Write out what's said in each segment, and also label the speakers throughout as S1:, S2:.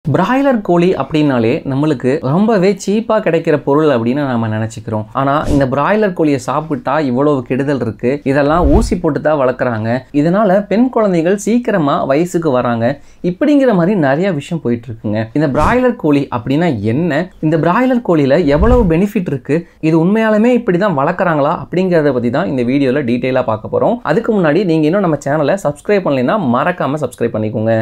S1: Broiler கோழி அப்படின்னாலே நம்மளுக்கு ரொம்பவே சீப்பா கிடைக்கிற பொருள் அப்படின்னு நாம நினைச்சுக்கிறோம். ஆனா இந்த பிராய்லர் கோழியை சாப்பிட்டா இவ்வளவு கெடுதல் இருக்கு. இதெல்லாம் ஊசி போட்டு தான் வளர்க்குறாங்க. இதனால பெண் குழந்தைகள் சீக்கிரமா வயசுக்கு வராங்க. இப்படிங்கிற மாதிரி நிறைய விஷயம் போயிட்டு இருக்குங்க. இந்த பிராய்லர் கோழி அப்படின்னா என்ன? இந்த பிராய்லர் கோழியில எவ்வளவு பெனிஃபிட் இருக்கு? இது உண்மையாலுமே இப்படிதான் வளர்க்குறாங்களா அப்படிங்கிறத பத்தி தான் இந்த வீடியோல டீட்டெயிலா பார்க்க போறோம். அதுக்கு முன்னாடி நீங்க இன்னும் நம்ம சேனலை சப்ஸ்கிரைப் பண்ணலைன்னா மறக்காம சப்ஸ்கிரைப் பண்ணிக்கோங்க.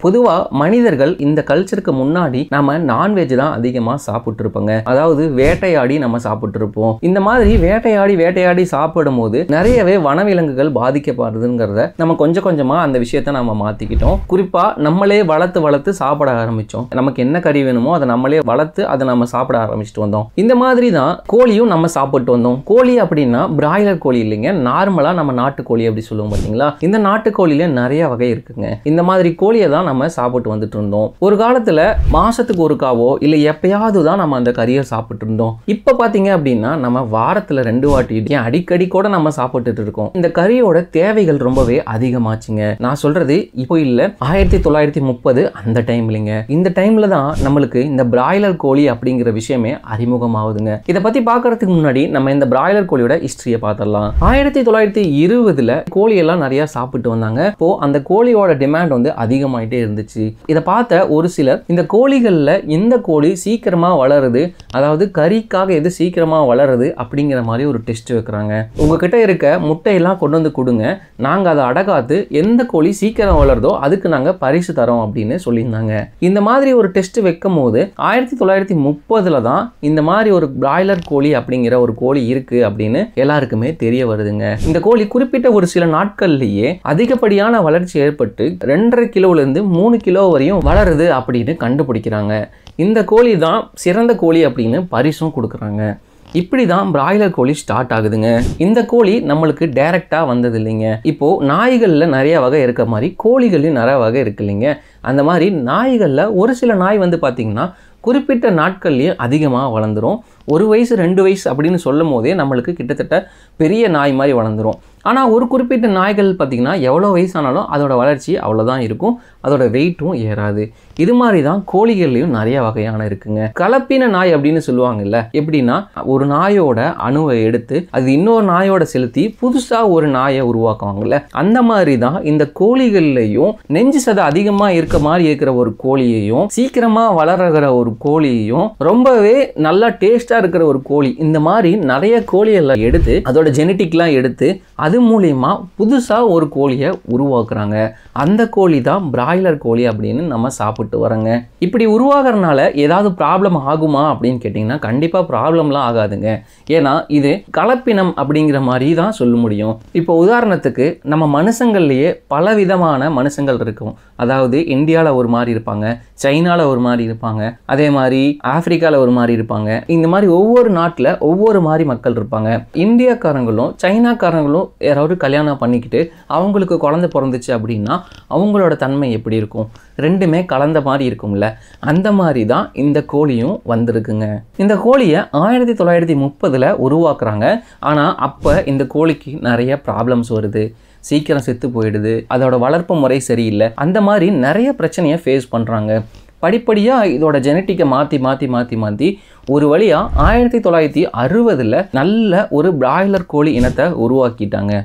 S1: பொதுவா மனிதர்கள் இந்த கல்ச்சருக்கு முன்னாடி நம்ம நான்வெஜ் தான் அதிகமா சாப்பிட்டு இருப்போங்க. அதாவது வேட்டையாடி நம்ம சாப்பிட்டு இருப்போம். இந்த மாதிரி வேட்டையாடி சாப்பிடும் போது நிறையவே வனவிலங்குகள் பாதிக்கப்படுதுங்கிறத நம்ம கொஞ்சம் கொஞ்சமா அந்த விஷயத்த நம்ம மாத்திக்கிட்டோம். குறிப்பா நம்மளே வளர்த்து சாப்பிட ஆரம்பிச்சோம். நமக்கு என்ன கறி வேணுமோ அதை நம்மளே வளர்த்து அதை நம்ம சாப்பிட ஆரம்பிச்சுட்டு வந்தோம். இந்த மாதிரி தான் கோழியும் நம்ம சாப்பிட்டு வந்தோம். கோழி அப்படின்னா பிராய்லர் கோழி இல்லைங்க, நார்மலா நம்ம நாட்டுக்கோழி அப்படி சொல்லுவோம் பாத்தீங்களா. இந்த நாட்டுக்கோழில நிறைய வகை இருக்குங்க. இந்த மாதிரி கோழியை தான் நம்ம சாப்பிட்டு வந்துட்டு இருந்தோம். ஒரு காலத்துல மாசத்துக்கு ஒருக்காவோ இல்ல எப்பயாவது தான் நம்ம அந்த கறியை சாப்பிட்டு இருந்தோம். இப்ப பாத்தீங்க அப்படின்னா நம்ம வாரத்துல 2 வாட்டி அடிக்கடி கூட நம்ம சாப்பிட்டு இருக்கோம். இந்த கறியோட தேவைகள் ரொம்பவே அதிகமாச்சுங்க. நான் சொல்றது இப்போ இல்ல, 1930 அந்த டைம்லங்க. இந்த டைம்ல தான் நம்மளுக்கு இந்த பிராய்லர் கோழி அப்படிங்கிற விஷயமே அறிமுகமாகுதுங்க. இதை பத்தி பாக்குறதுக்கு முன்னாடி நம்ம இந்த பிராய்லர் கோழியோட ஹிஸ்டரியை பார்த்தரலாம். 1920 கோழி எல்லாம் நிறைய சாப்பிட்டு வந்தாங்க. இப்போ அந்த கோழியோட டிமாண்ட் வந்து அதிகமாயிட்டே இருந்துச்சு. இதை பார்த்த ஒரு சிலர் இந்த கோழிகள்ல எந்த கோழி சீக்கிரமா வளருது, அதாவது கறிக்காக எது சீக்கிரமா வளருது அப்படிங்கிற மாதிரி ஒரு டெஸ்ட் வைக்கிறாங்க. உங்ககிட்ட இருக்க முட்டையெல்லாம் கொண்டு வந்து கொடுங்க, நாங்க அதை அடகாத்து எந்த கோழி சீக்கிரம் வளருதோ அதுக்கு நாங்க பரிசு தரோம் அப்படின்னு சொல்லியிருந்தாங்க. இந்த மாதிரி ஒரு டெஸ்ட் வைக்கும் போது 1930 தான் இந்த மாதிரி ஒரு பிராய்லர் கோழி அப்படிங்கிற ஒரு கோழி இருக்கு அப்படின்னு எல்லாருக்குமே தெரிய வருதுங்க. இந்த கோழி குறிப்பிட்ட ஒரு சில நாட்கள்லயே அதிகப்படியான வளர்ச்சி ஏற்பட்டு 2.5 கிலோல இருந்து 3 கிலோ வரையும் வளருது அப்படின்னு கண்டுபிடிக்கிறாங்க. இந்த கோழி தான் சிறந்த கோழி அப்படின்னு பரிசும் கொடுக்குறாங்க. இப்படி தான் பிராய்லர் கோழி ஸ்டார்ட் ஆகுதுங்க. இந்த கோழி நம்மளுக்கு டைரக்டா வந்தது இல்லைங்க. இப்போ நாய்கள்ல நிறைய வகை இருக்க மாதிரி கோழிகள்லையும் நிறைய வகை இருக்கு இல்லைங்க. அந்த மாதிரி நாய்கள்ல ஒரு சில நாய் வந்து பாத்தீங்கன்னா குறிப்பிட்ட நாட்கள்லயே அதிகமாக வளர்ந்துரும். 1 வயசு 2 வயசு அப்படின்னு சொல்லும் போதே நம்மளுக்கு கிட்டத்தட்ட பெரிய நாய் மாதிரி வளர்ந்துரும். ஆனால் ஒரு குறிப்பிட்ட நாய்கள் பார்த்தீங்கன்னா எவ்வளோ வயசானாலும் அதோட வளர்ச்சி அவ்வளோதான் இருக்கும், அதோட வெயிட்டும் ஏறாது. இது மாதிரி தான் கோழிகள்லையும் நிறைய வகையான இருக்குங்க. கலப்பின நாய் அப்படின்னு சொல்லுவாங்கல்ல, எப்படின்னா ஒரு நாயோட அணுவை எடுத்து அது இன்னொரு நாயோட செலுத்தி புதுசாக ஒரு நாயை உருவாக்குவாங்கல்ல, அந்த மாதிரி தான் இந்த கோழிகள்லையும் நெஞ்சு சதை அதிகமாக இருக்க மாதிரி இருக்கிற ஒரு கோழியையும் சீக்கிரமாக வளர்கிற ஒரு கோழியையும் ரொம்பவே நல்லா டேஸ்டா இருக்கிற ஒரு கோழி, இந்த மாதிரி நிறைய கோழியெல்லாம் எடுத்து அதோட ஜெனட்டிக்லாம் எடுத்து அது மூலியமா புதுசா ஒரு கோழியை உருவாக்குறாங்க. அந்த கோழி தான் பிராய்லர் கோழி அப்படின்னு நம்ம சாப்பிட்டு வரோங்க. இப்படி உருவாகிறதுனால ஏதாவது ப்ராப்ளம் ஆகுமா அப்படின்னு கேட்டிங்கன்னா கண்டிப்பாக ப்ராப்ளம்லாம் ஆகாதுங்க. ஏன்னா இது கலப்பினம் அப்படிங்கிற மாதிரி தான் சொல்ல முடியும். இப்போ உதாரணத்துக்கு நம்ம மனுஷங்கள்லேயே பல விதமான மனுஷங்கள் இருக்கும். அதாவது இந்தியாவில் ஒரு மாதிரி இருப்பாங்க, சைனாவில் ஒரு மாதிரி இருப்பாங்க, அதே மாதிரி ஆப்பிரிக்காவில் ஒரு மாதிரி இருப்பாங்க. இந்த மாதிரி ஒவ்வொரு நாட்டில் ஒவ்வொரு மாதிரி மக்கள் இருப்பாங்க. இந்தியாக்காரங்களும் சைனாக்காரங்களும் யாராவது கல்யாணம் பண்ணிக்கிட்டு அவங்களுக்கு குழந்தை பிறந்துச்சு அப்படின்னா அவங்களோட தன்மை எப்படி இருக்கும்? ரெண்டுமே கலந்த மாதிரி இருக்கும்ல, அந்த மாதிரி தான் இந்த கோழியும் வந்திருக்குங்க. இந்த கோழியை 1930 உருவாக்குறாங்க. ஆனால் அப்போ இந்த கோழிக்கு நிறைய ப்ராப்ளம்ஸ் வருது, சீக்கிரம் செத்து போயிடுது, அதோட வளர்ப்பு முறை சரியில்லை, அந்த மாதிரி நிறைய பிரச்சனையை ஃபேஸ் பண்ணுறாங்க. படிப்படியாக இதோட ஜெனட்டிக்கை மாற்றி ஒரு வழியாக 1960 நல்ல ஒரு பிராய்லர் கோழி இனத்தை உருவாக்கிட்டாங்க.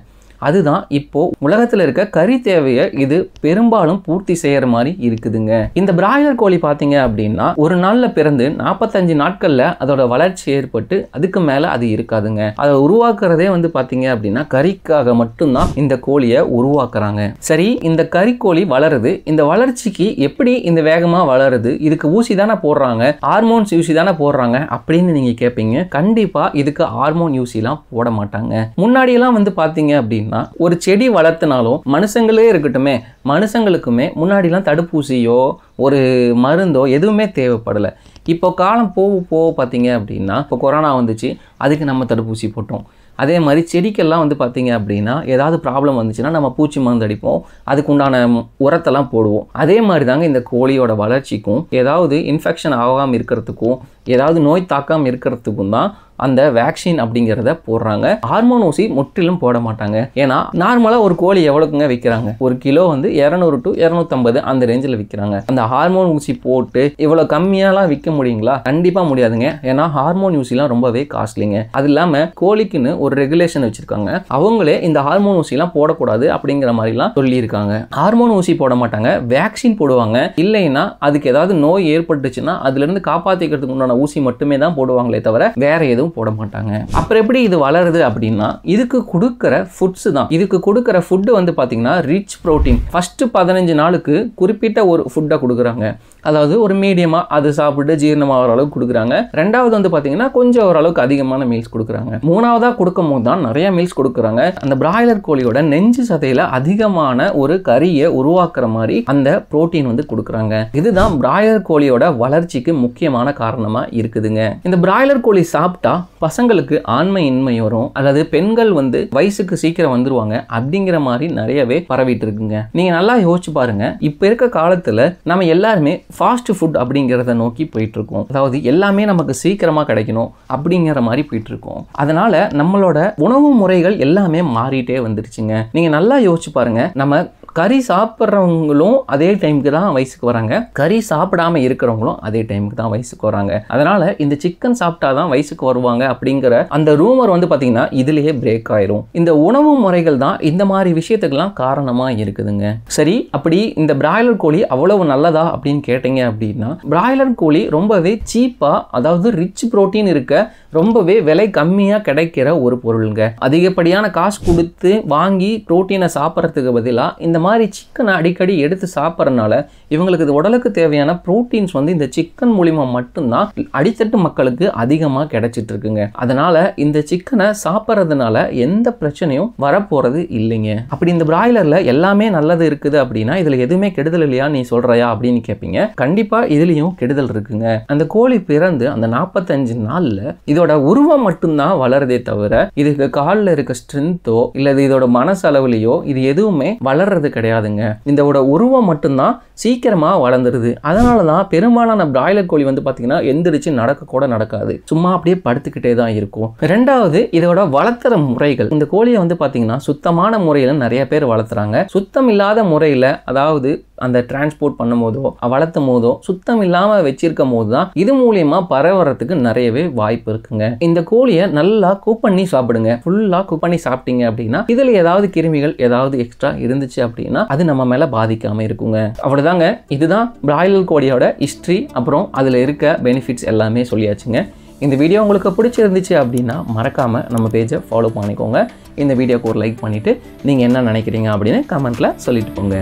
S1: அதுதான் இப்போ உலகத்தில் இருக்க கறி தேவையை இது பெரும்பாலும் பூர்த்தி செய்யற மாதிரி இருக்குதுங்க. இந்த பிராய்லர் கோழி பார்த்தீங்க அப்படின்னா ஒரு நாள்ல பிறந்து 45 நாட்கள்ல அதோட வளர்ச்சி ஏற்பட்டு அதுக்கு மேல அது இருக்காதுங்க. அதை உருவாக்குறதே வந்து பார்த்தீங்க அப்படின்னா கறிக்காக மட்டும்தான் இந்த கோழியை உருவாக்குறாங்க. சரி, இந்த கறிக்கோழி வளருது, இந்த வளர்ச்சிக்கு எப்படி இந்த வேகமா வளருது? இதுக்கு ஊசி தானே போடுறாங்க, ஹார்மோன்ஸ் ஊசி தானே போடுறாங்க அப்படின்னு நீங்க கேட்பீங்க. கண்டிப்பா இதுக்கு ஹார்மோன் ஊசிலாம் போட மாட்டாங்க. முன்னாடியெல்லாம் வந்து பார்த்தீங்க அப்படின்னா ஒரு செடி வளர்த்தினாலும் மனுஷங்களே இருக்கட்டுமே, மனுஷங்களுக்குமே முன்னாடிலாம் தடுப்பூசியோ ஒரு மருந்தோ எதுவுமே தேவைப்படலை. இப்போ காலம் போக பார்த்தீங்க அப்படின்னா இப்போ கொரோனா வந்துச்சு, அதுக்கு நம்ம தடுப்பூசி போட்டோம். அதே மாதிரி செடிக்கெல்லாம் வந்து பார்த்தீங்க அப்படின்னா ஏதாவது ப்ராப்ளம் வந்துச்சுன்னா நம்ம பூச்சி மருந்து அடிப்போம், அதுக்கு உண்டான உரத்தெல்லாம் போடுவோம். அதே மாதிரி தாங்க இந்த கோழியோட வளர்ச்சிக்கும் ஏதாவது இன்ஃபெக்ஷன் ஆகாமல் இருக்கிறதுக்கும் ஏதாவது நோய் தாக்காமல் இருக்கிறதுக்கும் தான் அந்த வேக்சின் அப்படிங்கிறத போடுறாங்க. ஹார்மோன் ஊசி முற்றிலும் போட மாட்டாங்க. ஏன்னா நார்மலா ஒரு கோழி எவ்வளவுங்க விற்கிறாங்க, ஒரு கிலோ வந்து 200 to 250 அந்த ரேஞ்சில் விற்கிறாங்க. அந்த ஹார்மோன் ஊசி போட்டு இவ்வளவு கம்மியாலாம் விற்க முடியுங்களா? கண்டிப்பா முடியாதுங்க. ஏன்னா ஹார்மோன் ஊசிலாம் ரொம்பவே காஸ்ட்லிங்க. அது இல்லாம கோழிக்குன்னு ஒரு ரெகுலேஷன் வச்சிருக்காங்க. அவங்களே இந்த ஹார்மோன் ஊசிலாம் போடக்கூடாது அப்படிங்கிற மாதிரிலாம் சொல்லியிருக்காங்க. ஹார்மோன் ஊசி போட மாட்டாங்க, வேக்சின் போடுவாங்க. இல்லைன்னா அதுக்கு ஏதாவது நோய் ஏற்பட்டுச்சுன்னா அதுல இருந்து காப்பாத்திக்கிறதுக்கு உண்டான ஊசி மட்டுமே தான் போடுவாங்களே தவிர வேற எதுவும் போட மாட்டாங்க. அப்புறம் எப்படி இது வளருது அப்படின்னா இதுக்கு கொடுக்கிற ஃபுட்ஸ் தான். இதுக்கு கொடுக்கிற ஃபுட் வந்து பாத்தீங்கன்னா ரிச் புரோட்டீன். ஃபர்ஸ்ட் 15 நாளுக்கு குறிப்பிட்ட ஒரு ஃபுட்டை கொடுக்குறாங்க. அதாவது ஒரு மீடியமா அது சாப்பிட்டு ஜீரணமாகிற அளவுக்கு கொடுக்குறாங்க. ரெண்டாவது வந்து பாத்தீங்கன்னா கொஞ்சம் ஓரளவுக்கு அதிகமான மீல்ஸ் கொடுக்குறாங்க. மூணாவதா கொடுக்கும் போது தான் நிறைய மீல்ஸ் கொடுக்குறாங்க. அந்த பிராய்லர் கோழியோட நெஞ்சு சதையில அதிகமான ஒரு கறியை உருவாக்குற மாதிரி அந்த புரோட்டீன் வந்து கொடுக்குறாங்க. இதுதான் பிராய்லர் கோழியோட வளர்ச்சிக்கு முக்கியமான காரணமா இருக்குதுங்க. இந்த பிராய்லர் கோழி சாப்பிட்டா பசங்களுக்கு ஆண்மை இன்மை வரும், அல்லது பெண்கள் வந்து வயசுக்கு சீக்கிரம் வந்துருவாங்க அப்படிங்கிற மாதிரி நிறையவே பரவிட்டு இருக்குங்க. நீங்க நல்லா யோசிச்சு பாருங்க. இப்ப இருக்க காலத்துல நம்ம எல்லாருமே ஃபாஸ்ட் ஃபுட் அப்படிங்கிறத நோக்கி போயிட்டு இருக்கோம். அதாவது எல்லாமே நமக்கு சீக்கிரமா கிடைக்கணும் அப்படிங்கிற மாதிரி போயிட்டு இருக்கோம். அதனால நம்மளோட உணவு முறைகள் எல்லாமே மாறிட்டே வந்துருச்சுங்க. நீங்க நல்லா யோசிச்சு பாருங்க. நம்ம கறி சாப்பிட்றவங்களும் அதே டைமுக்கு தான் வயசுக்கு வராங்க, கறி சாப்பிடாம இருக்கிறவங்களும் அதே டைமுக்கு தான் வயசுக்கு வராங்க. அதனால இந்த சிக்கன் சாப்பிட்டாதான் வயசுக்கு வருவாங்க அப்படிங்கிற அந்த ரூமர் வந்து பாத்தீங்கன்னா இதுலயே பிரேக் ஆயிரும். இந்த உணவு முறைகள் தான் இந்த மாதிரி விஷயத்துக்கெல்லாம் காரணமா இருக்குதுங்க. சரி, அப்படி இந்த பிராய்லர் கோழி அவ்வளவு நல்லதா அப்படின்னு கேட்டீங்க அப்படின்னா பிராய்லர் கோழி ரொம்பவே சீப்பா, அதாவது ரிச் புரோட்டீன் இருக்க ரொம்பவே விலை கம்மியா கிடைக்கிற ஒரு பொருளுங்க. அதிகப்படியான காசு கொடுத்து வாங்கி புரோட்டீனை சாப்பிட்றதுக்கு பதிலா இந்த மாதிரி சிக்கனை அடிக்கடி எடுத்து சாப்பிட்றதுனால இவங்களுக்கு இது உடலுக்கு தேவையான புரோட்டீன்ஸ் வந்து இந்த சிக்கன் மூலியமா மட்டும்தான் அடித்தட்டு மக்களுக்கு அதிகமாக கிடைச்சிட்டு இருக்குங்க. அதனால இந்த சிக்கனை சாப்பிட்றதுனால எந்த பிரச்சனையும் வரப்போறது இல்லைங்க. அப்படி இந்த பிராய்லர்ல எல்லாமே நல்லது இருக்குது அப்படின்னா இதுல எதுவுமே கெடுதல் இல்லையா நீ சொல்றியா அப்படின்னு கேட்பீங்க. கண்டிப்பா இதுலயும் கெடுதல் இருக்குங்க. அந்த கோழி பிறந்து அந்த 45 நாள்ல இதோட உருவம் மட்டும்தான் வளருதே தவிர இதுக்கு காலில் இருக்க ஸ்ட்ரென்த்தோ இல்லது இதோட மனசளவுலையோ இது எதுவுமே வளர்றது கிடையாதுங்க. இதோட உருவம் மட்டும்தான் சீக்கிரமா வளர்ந்துருது. அதனாலதான் பெரும்பாலான பிராய்லர் கோழி வந்து பாத்தீங்கன்னா எந்திரிச்சு நடக்க கூட நடக்காது, சும்மா அப்படியே படுத்துக்கிட்டே தான் இருக்கும். ரெண்டாவது, இதோட வளர்த்துற முறைகள். இந்த கோழியை வந்து பாத்தீங்கன்னா சுத்தமான முறையில நிறைய பேர் வளர்த்துறாங்க. சுத்தம் இல்லாத முறையில, அதாவது அந்த டிரான்ஸ்போர்ட் பண்ணும் போதோ வளர்த்தும் போதோ சுத்தம் இல்லாம வச்சிருக்கும் போது தான் இது மூலியமா பரவறதுக்கு நிறையவே வாய்ப்பு இருக்குங்க. இந்த கோழியை நல்லா குக் பண்ணி சாப்பிடுங்க. ஃபுல்லா குக் பண்ணி சாப்பிட்டீங்க அப்படின்னா இதுல ஏதாவது கிருமிகள் ஏதாவது எக்ஸ்ட்ரா இருந்துச்சு அப்படின்னா அது நம்ம மேல பாதிக்காம இருக்குங்க. அவ்வளவுதாங்க. இதுதான் பிராய்லர் கோழியோட ஹிஸ்டரி. அப்புறம் அதுல இருக்க பெனிஃபிட்ஸ் எல்லாமே சொல்லியாச்சுங்க. இந்த வீடியோ உங்களுக்கு பிடிச்சிருந்துச்சு அப்படின்னா மறக்காம நம்ம பேஜை ஃபாலோ பண்ணிக்கோங்க. இந்த வீடியோக்கு ஒரு லைக் பண்ணிட்டு நீங்க என்ன நினைக்கிறீங்க அப்படின்னு கமெண்ட்ல சொல்லிட்டு போங்க.